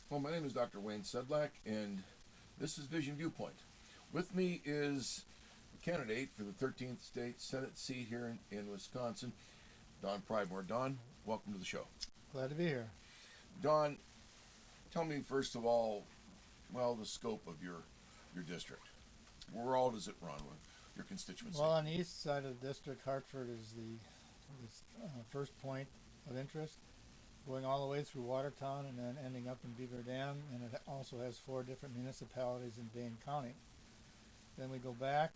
Well, my name is Dr. Wayne Sedlak, and this is Vision Viewpoint. With me is the candidate for the 13th State Senate seat here in Wisconsin, Don Pridemore. Don, welcome to the show. Glad to be here. Don, tell me first of all, the scope of your district. Where all does it run with your constituency? Well, on the east side of the district, Hartford is the first point of interest, going all the way through Watertown and then ending up in Beaver Dam, and it also has 4 different municipalities in Dane County. Then we go back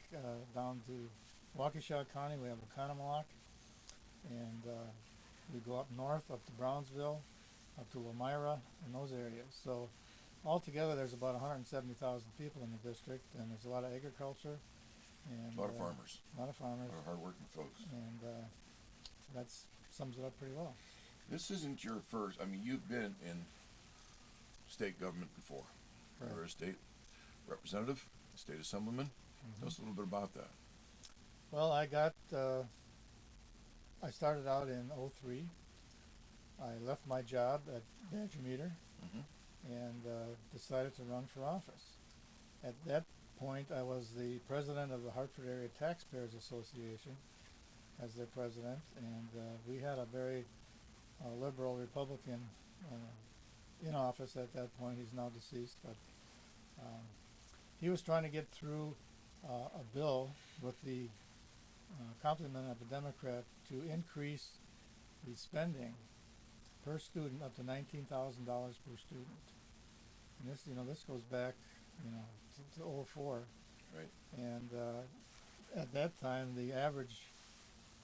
down to Waukesha County. We have Oconomowoc, and we go up north, up to Brownsville, up to Elmira, and those areas. So altogether, there's about 170,000 people in the district, and there's a lot of agriculture. And, a lot of farmers. A lot of farmers. A lot of hardworking folks. And that sums it up pretty well. This isn't your first. I mean, you've been in state government before. Right. You're a state representative, a state assemblyman. Tell us a little bit about that. Well, I started out in '03. I left my job at Badger Meter and decided to run for office. At that point, I was the president of the Hartford Area Taxpayers Association as their president, and we had a very liberal Republican in office at that point. He's now deceased, but he was trying to get through a bill with the accompaniment of a Democrat to increase the spending per student up to $19,000 per student. And this goes back, to '04. Right. And at that time, the average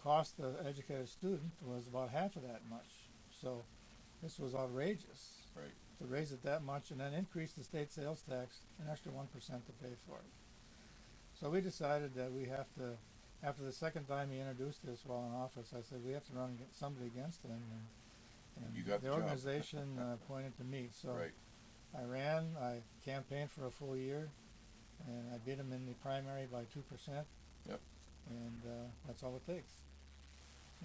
cost of educate a student was about half of that much. So this was outrageous. Right. To raise it that much and then increase the state sales tax an extra 1% to pay for it. So we decided that we have to, after the second time he introduced this while in office, I said we have to run somebody against him. And you got the job. organization pointed to me. So right. I campaigned for a full year, and I beat him in the primary by 2%. Yep. And that's all it takes.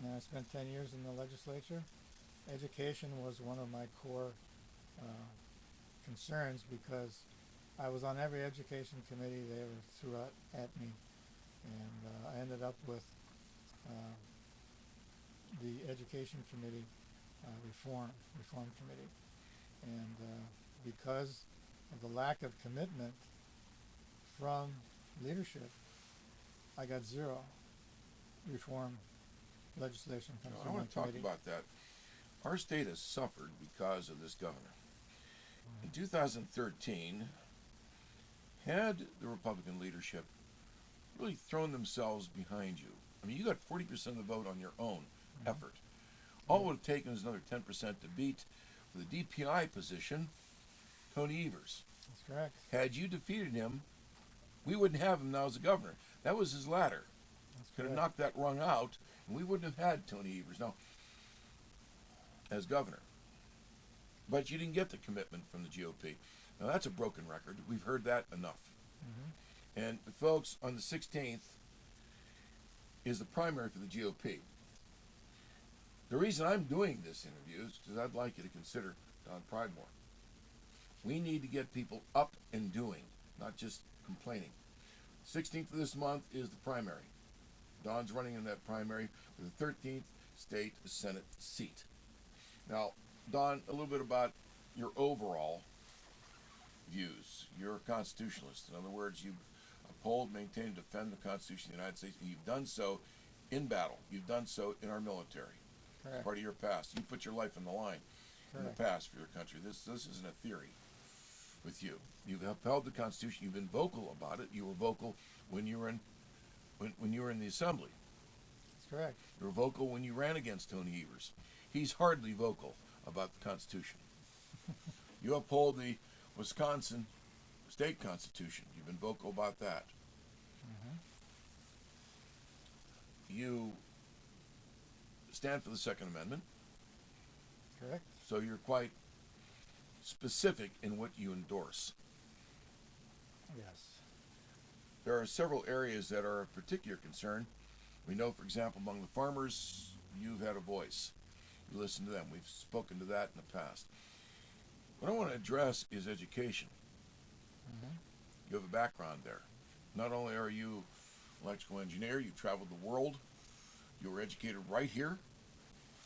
And I spent 10 years in the legislature. Education was one of my core concerns because I was on every education committee they ever threw out at me, and I ended up with the education committee reform committee, and because of the lack of commitment from leadership, I got 0 reform legislation from I want to talk about that. Our state has suffered because of this governor. In 2013, had the Republican leadership really thrown themselves behind you, I mean, you got 40% of the vote on your own effort. All it would have taken is another 10% to beat, for the DPI position, Tony Evers. That's correct. Had you defeated him, we wouldn't have him now as a governor. That was his ladder. Could have knocked that rung out, and we wouldn't have had Tony Evers now as governor. But you didn't get the commitment from the GOP. Now that's a broken record. We've heard that enough. And folks, on the 16th is the primary for the GOP. The reason I'm doing this interview is because I'd like you to consider Don Pridemore. We need to get people up and doing, not just complaining. 16th of this month is the primary. Don's running in that primary for the 13th state Senate seat. Now, Don, a little bit about your overall views. You're a constitutionalist. In other words, you uphold, maintain, and defend the Constitution of the United States, and you've done so in battle. You've done so in our military. Correct. It's part of your past. You put your life on the line in the past for your country. This isn't a theory with you. You've upheld the Constitution. You've been vocal about it. You were vocal when you were in the assembly. That's correct. You were vocal when you ran against Tony Evers. He's hardly vocal about the Constitution. You uphold the Wisconsin state constitution. You've been vocal about that. You stand for the Second Amendment. Correct. So you're quite specific in what you endorse. Yes. There are several areas that are of particular concern. We know, for example, among the farmers, you've had a voice. You listen to them. We've spoken to that in the past. What I want to address is education. Mm-hmm. You have a background there. Not only are you an electrical engineer, you've traveled the world. You were educated right here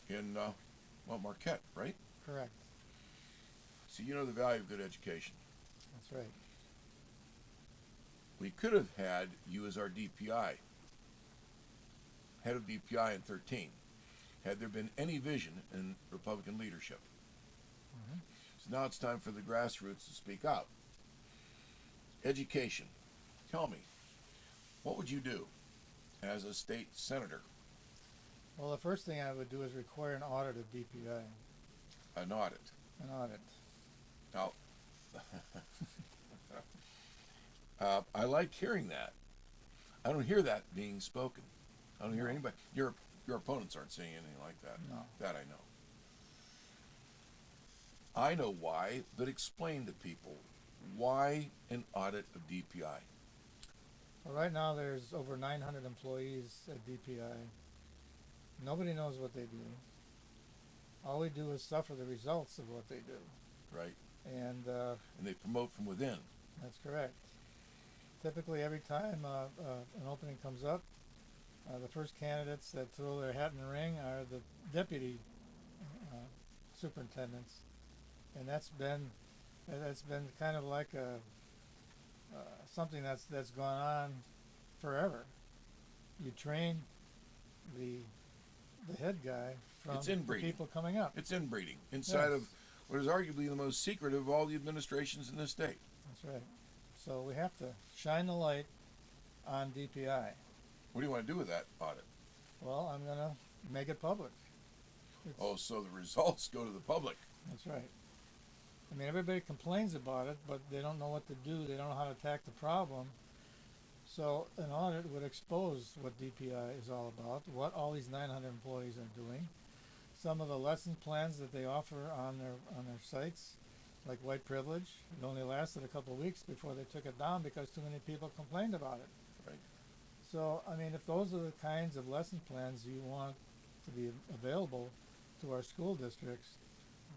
in, Marquette, right? Correct. So you know the value of good education. That's right. We could have had you as our DPI, head of DPI in 13, had there been any vision in Republican leadership. Mm-hmm. So now it's time for the grassroots to speak out. Education. Tell me, what would you do as a state senator? Well, the first thing I would do is require an audit of DPI. An audit. An audit. Now, I like hearing that. I don't hear that being spoken. I don't hear anybody. Your opponents aren't saying anything like that. No. That I know. I know why, but explain to people why an audit of DPI. Well, right now there's over 900 employees at DPI. Nobody knows what they do. All we do is suffer the results of what they do. Right. And they promote from within. That's correct. Typically, every time an opening comes up, the first candidates that throw their hat in the ring are the deputy superintendents, and that's been kind of like something that's gone on forever. You train the head guy from It's the inbreeding. people coming up. It's inbreeding inside Yes. of what is arguably the most secret of all the administrations in this state. That's right. So we have to shine the light on DPI. What do you want to do with that audit? Well, I'm going to make it public. So the results go to the public. That's right. I mean, everybody complains about it, but they don't know what to do. They don't know how to attack the problem. So an audit would expose what DPI is all about, what all these 900 employees are doing, some of the lesson plans that they offer on their sites, like white privilege. It only lasted a couple of weeks before they took it down because too many people complained about it. Right. So, I mean, if those are the kinds of lesson plans you want to be available to our school districts,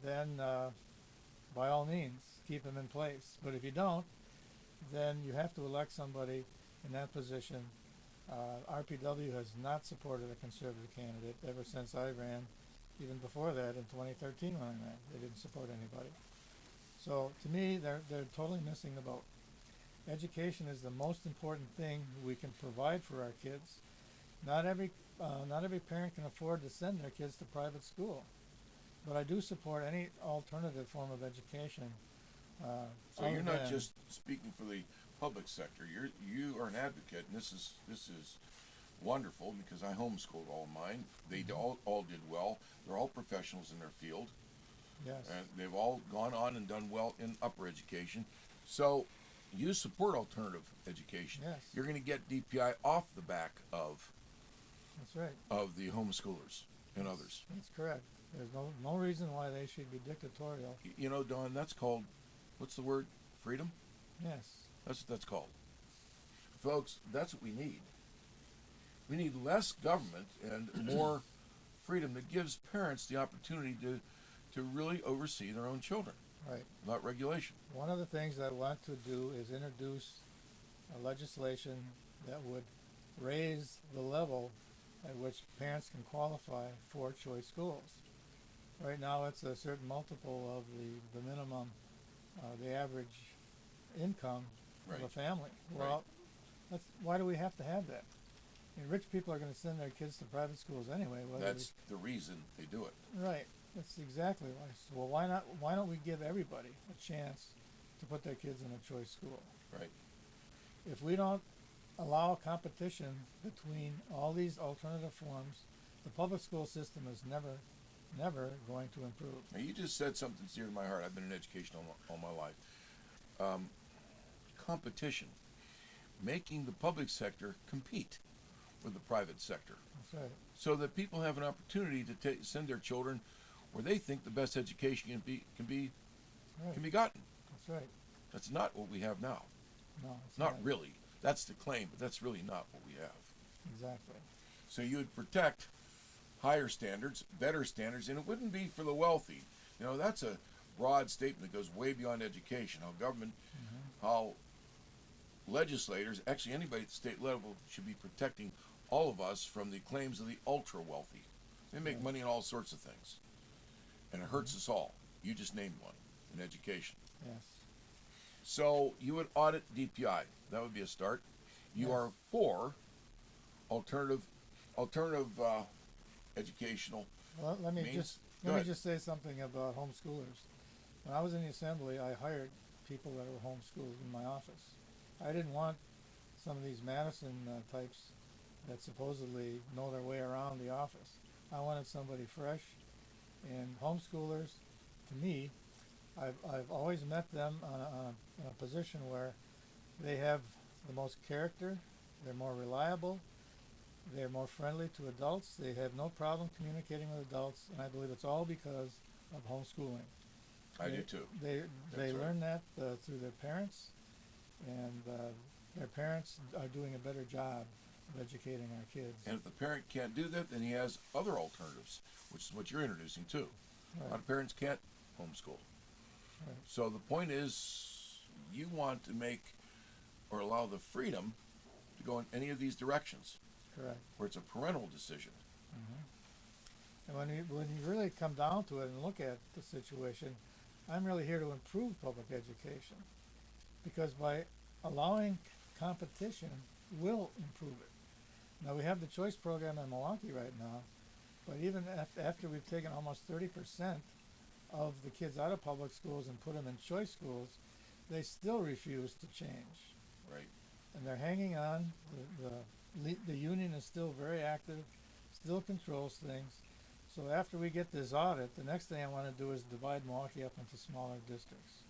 then by all means, keep them in place. But if you don't, then you have to elect somebody in that position. RPW has not supported a conservative candidate ever since I ran. Even before that, in 2013 when I ran, they didn't support anybody. So to me, they're totally missing the boat. Education is the most important thing we can provide for our kids. Not every parent can afford to send their kids to private school, but I do support any alternative form of education. So you're not just speaking for the public sector. You are an advocate, and this is wonderful because I homeschooled all of mine. They all did well. They're all professionals in their field. Yes. And they've all gone on and done well in upper education. So you support alternative education. Yes. You're going to get DPI off the back of That's right. of the homeschoolers and others. That's correct. There's no reason why they should be dictatorial. You know, Don, that's called, what's the word? Freedom? Yes. That's what that's called. Folks, that's what we need. We need less government and more freedom that gives parents the opportunity to really oversee their own children. Right. Not regulation. One of the things I want to do is introduce a legislation that would raise the level at which parents can qualify for choice schools. Right now it's a certain multiple of the minimum, the average income of a family. Well, why do we have to have that? I mean, rich people are going to send their kids to private schools anyway. That's the reason they do it. Right. That's exactly why. So, well, why not? Why don't we give everybody a chance to put their kids in a choice school? Right. If we don't allow competition between all these alternative forms, the public school system is never going to improve. Now, you just said something dear to my heart. I've been in education all my life. Competition. Making the public sector compete with the private sector. That's right. So that people have an opportunity to send their children where they think the best education can be gotten. That's right. That's not what we have now. No, it's Not really. That's the claim, but that's really not what we have. Exactly. So you would protect higher standards, better standards, and it wouldn't be for the wealthy. You know, that's a broad statement that goes way beyond education. How government, Mm-hmm. how legislators, actually anybody at the state level, should be protecting all of us from the claims of the ultra wealthy. They make Right. money in all sorts of things, and it hurts us all. You just named one in education. Yes. So you would audit DPI. That would be a start. You Yes. are for alternative educational Well, let me means. just Go let me ahead. just say something about homeschoolers. When I was in the assembly, I hired people that were homeschooled in my office. I didn't want some of these Madison types that supposedly know their way around the office. I wanted somebody fresh, and homeschoolers, to me, I've always met them in a position where they have the most character, they're more reliable, they're more friendly to adults, they have no problem communicating with adults, and I believe it's all because of homeschooling. I They, do too. they That's right. learn that through their parents, and their parents are doing a better job of educating our kids. And if the parent can't do that, then he has other alternatives, which is what you're introducing too. A lot Right, of parents can't homeschool. right, So the point is, you want to make or allow the freedom to go in any of these directions, correct. where it's a parental decision. And when you really come down to it and look at the situation, I'm really here to improve public education, because by allowing competition will improve it. Now we have the choice program in Milwaukee right now, but even after we've taken almost 30% of the kids out of public schools and put them in choice schools, they still refuse to change, Right. and they're hanging on. The union is still very active, still controls things. So after we get this audit, the next thing I want to do is divide Milwaukee up into smaller districts.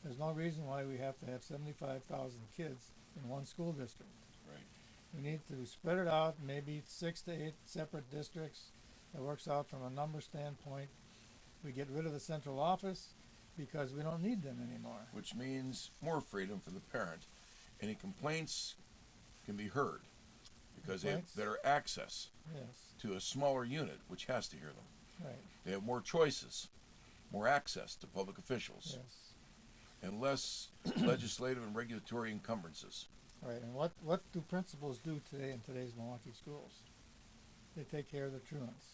There's no reason why we have to have 75,000 kids in one school district. Right. We need to spread it out, maybe 6 to 8 separate districts. That works out from a number standpoint. We get rid of the central office because we don't need them anymore. Which means more freedom for the parent. Any complaints can be heard because they have Complaints? better access Yes, to a smaller unit, which has to hear them. right, They have more choices, more access to public officials, yes, and less legislative and regulatory encumbrances. right. And what do principals do today in today's Milwaukee schools? They take care of the truants.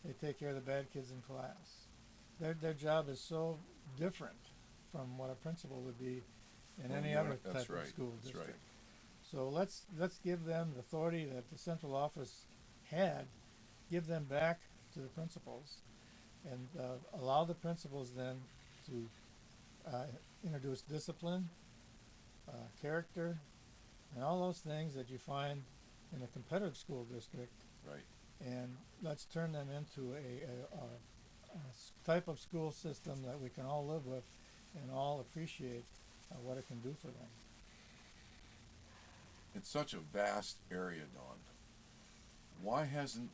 They take care of the bad kids in class. Their job is so different from what a principal would be in Well, any you know, other that's type right, of school that's district. right. So let's give them the authority that the central office had, give them back to the principals, and allow the principals then to introduce discipline, character, and all those things that you find in a competitive school district, Right. and let's turn them into type of school system that we can all live with and all appreciate what it can do for them. It's such a vast area, Don. Why hasn't,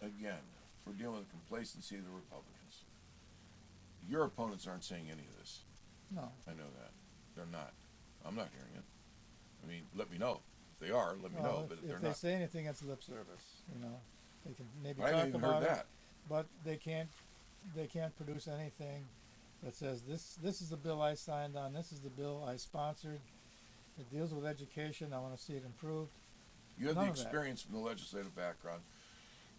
again, we're dealing with the complacency of the Republicans. Your opponents aren't saying any of this. No, I know that. They're not. I'm not hearing it. I mean, let me know. If they are, let me well, know, but if they're they not. say anything, it's lip service. They can maybe I haven't talk even about heard it, that. but they can't produce anything that says this is the bill I signed on, this is the bill I sponsored. It deals with education. I want to see it improved. You have None the of that. experience from the legislative background.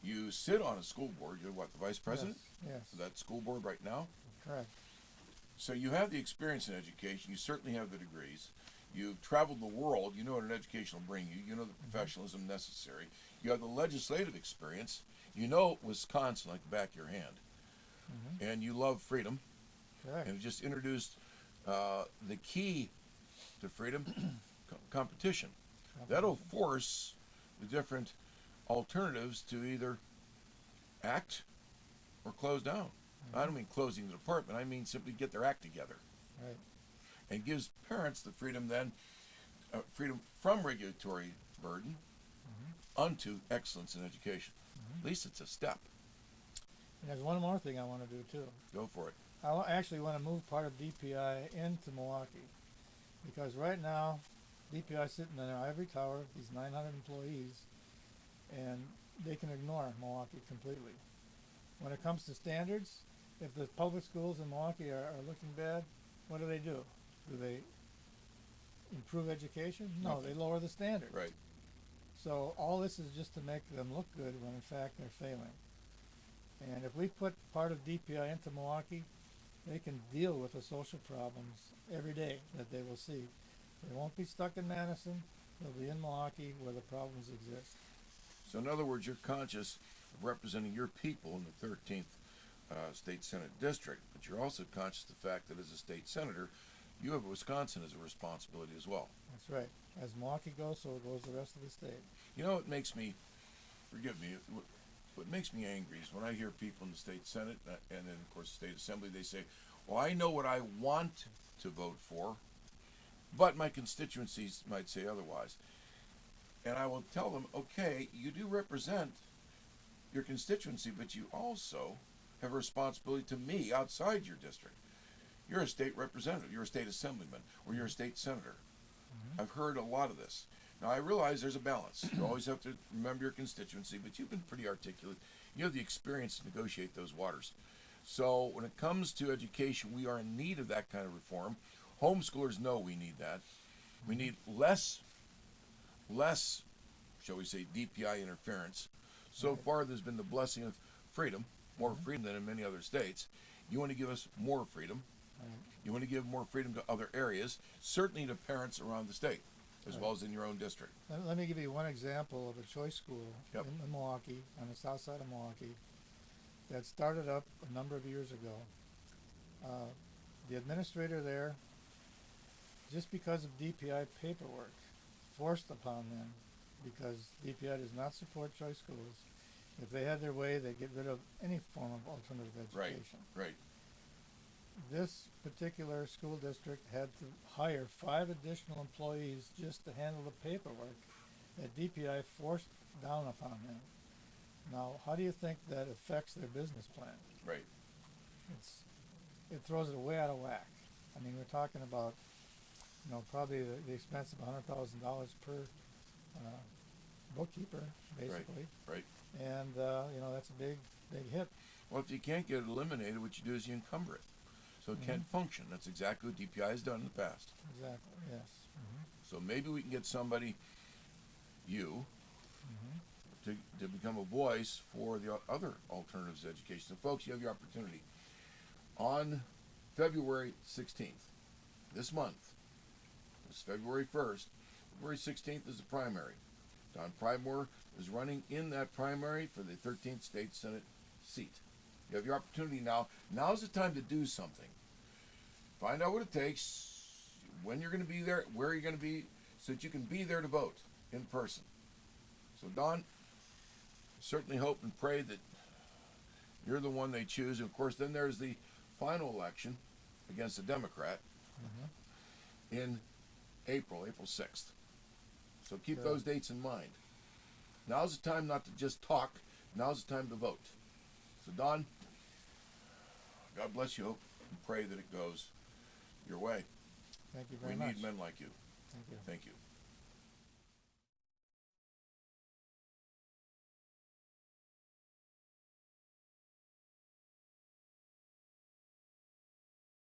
You sit on a school board. You're what, the vice president Yes, of that school board right now? correct. So you have the experience in education. You certainly have the degrees. You've traveled the world. You know what an education will bring you. You know the professionalism necessary. You have the legislative experience. You know Wisconsin like the back of your hand. Mm-hmm. And you love freedom. Correct. And just introduced the key to freedom, competition. That'll force the different alternatives to either act or close down. I don't mean closing the department. I mean simply get their act together. Right. And gives parents the freedom then, freedom from regulatory burden unto excellence in education. At least it's a step. And there's one more thing I want to do too. Go for it. I actually want to move part of DPI into Milwaukee, because right now DPI is sitting in their ivory tower, these 900 employees, and they can ignore Milwaukee completely. When it comes to standards, if the public schools in Milwaukee are looking bad, what do? Do they improve education? No, Nothing. they lower the standard. Right. So all this is just to make them look good when in fact they're failing. And if we put part of DPI into Milwaukee, they can deal with the social problems every day that they will see. They won't be stuck in Madison. They'll be in Milwaukee where the problems exist. So in other words, you're conscious of representing your people in the 13th State Senate District, but you're also conscious of the fact that as a state senator, you have Wisconsin as a responsibility as well. That's right. As Milwaukee goes, so goes the rest of the state. You know what makes me, forgive me, what makes me angry is when I hear people in the state Senate and then of course the state assembly, they say, well, I know what I want to vote for, but my constituencies might say otherwise. And I will tell them, okay, you do represent your constituency, but you also have a responsibility to me outside your district. You're a state representative, you're a state assemblyman, or you're a state senator. I've heard a lot of this. Now I realize there's a balance. You always have to remember your constituency, but you've been pretty articulate. You have the experience to negotiate those waters. So when it comes to education, we are in need of that kind of reform. Homeschoolers know we need that. We need less, shall we say, DPI interference. So far there's been the blessing of freedom, more freedom than in many other states. You want to give us more freedom. You want to give more freedom to other areas, certainly to parents around the state, as well as in your own district. Let me give you one example of a choice school Yep. in Milwaukee, on the south side of Milwaukee, that started up a number of years ago. The administrator there, just because of DPI paperwork, forced upon them, because DPI does not support choice schools. If they had their way, they'd get rid of any form of alternative education. Right. This particular school district had to hire 5 additional employees just to handle the paperwork that DPI forced down upon them. Now, how do you think that affects their business plan? Right. It throws it way out of whack. I mean, we're talking about, probably the expense of $100,000 per bookkeeper, basically. Right. And that's a big hit. Well, if you can't get it eliminated, what you do is you encumber it, so it can't function. That's exactly what DPI has done in the past. Exactly. Yes. So maybe we can get somebody, you, to become a voice for the other alternatives to education. So, folks, you have your opportunity. On February 16th, this month, it's February 1st, February 16th is the primary. Don Pridemore is running in that primary for the 13th State Senate seat. You have your opportunity now. Now's the time to do something. Find out what it takes, when you're going to be there, where you're going to be, so that you can be there to vote in person. So, Don, certainly hope and pray that you're the one they choose. And of course, then there's the final election against a Democrat in April 6th. So keep those dates in mind. Now's the time not to just talk. Now's the time to vote. So, Don, God bless you. Hope and pray that it goes your way. Thank you very much. We need men like you. Thank you. Thank you.